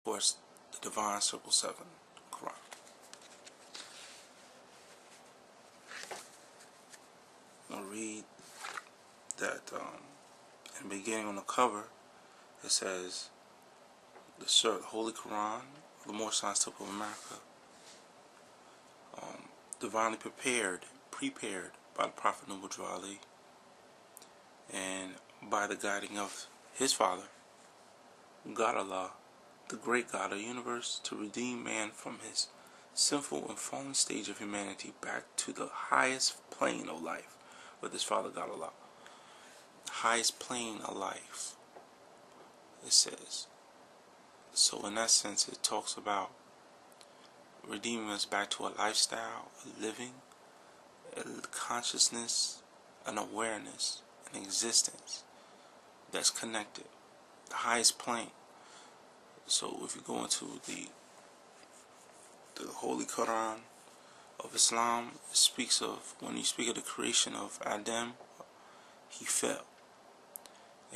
Of course, the Divine Circle 7, Quran. I'll read that in the beginning on the cover, it says, the Holy Quran, the Moorish Temple of America, divinely prepared by the Prophet Noble Ali, and by the guiding of his father, God Allah, the great God of the universe, to redeem man from his sinful and fallen stage of humanity back to the highest plane of life with his father, God Allah. The highest plane of life, it says. So in that sense, it talks about redeeming us back to a lifestyle, a living, a consciousness, an awareness, an existence that's connected, the highest plane. So if you go into the Holy Quran of Islam, it speaks of, when you speak of the creation of Adam, he fell.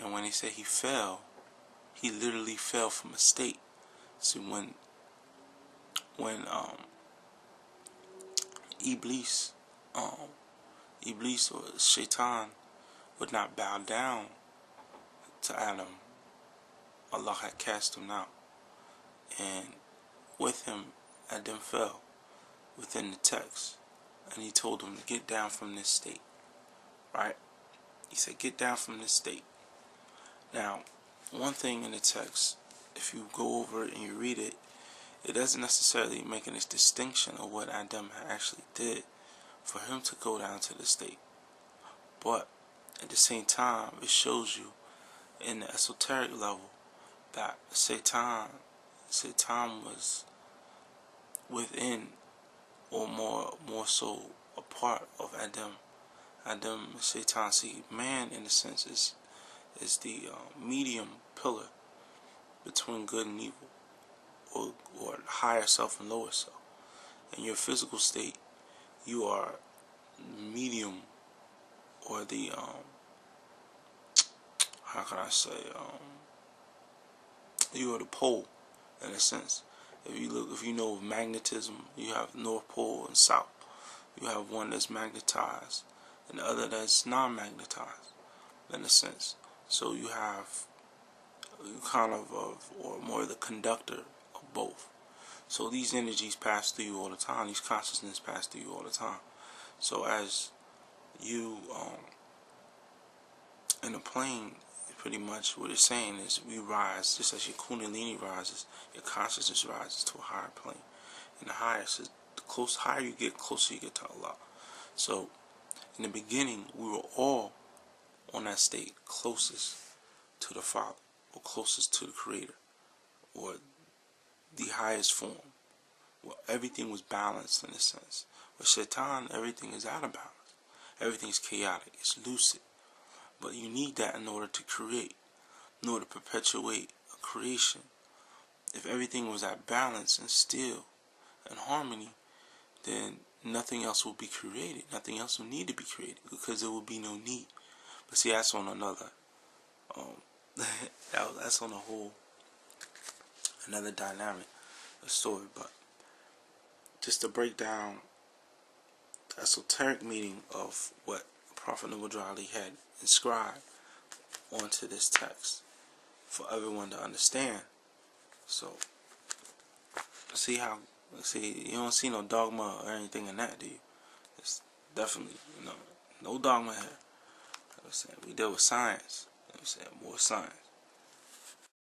And when they say he fell, he literally fell from a state. So when Iblis or Shaitan would not bow down to Adam, Allah had cast him out, and with him Adam fell within the text, and he told him to get down from this state, right? He said, get down from this state. Now, one thing in the text, if you go over it and you read it, it doesn't necessarily make any distinction of what Adam actually did for him to go down to the state. But at the same time, it shows you in the esoteric level that Satan was within, or more so a part of Adam. Adam and Satan. See, man in a sense is the medium pillar between good and evil, or higher self and lower self. In your physical state, you are medium, or the how can I say, you are the pole in a sense. If you know magnetism, you have North Pole and South. You have one that's magnetized and the other that's non-magnetized in a sense. So you have kind of or more the conductor of both. So these energies pass through you all the time. These consciousness pass through you all the time. So as you in a plane, pretty much what it's saying is, we rise just as your kundalini rises, your consciousness rises to a higher plane. And the highest is, the higher you get, closer you get to Allah. So in the beginning, we were all on that state closest to the Father, or closest to the Creator, or the highest form. Well, everything was balanced in a sense. With Shaitan, everything is out of balance. Everything's chaotic. It's lucid. But you need that in order to create, in order to perpetuate a creation. If everything was at balance and still and harmony, then nothing else will be created. Nothing else will need to be created, because there will be no need. But see, that's on another, that's on a whole, another dynamic, a story. But just to break down the esoteric meaning of what Prophet Noble Ali had inscribed onto this text for everyone to understand. So, see, you don't see no dogma or anything in that, do you? It's definitely, no dogma here. You know what I'm saying? We deal with science. You know what I'm saying? More science.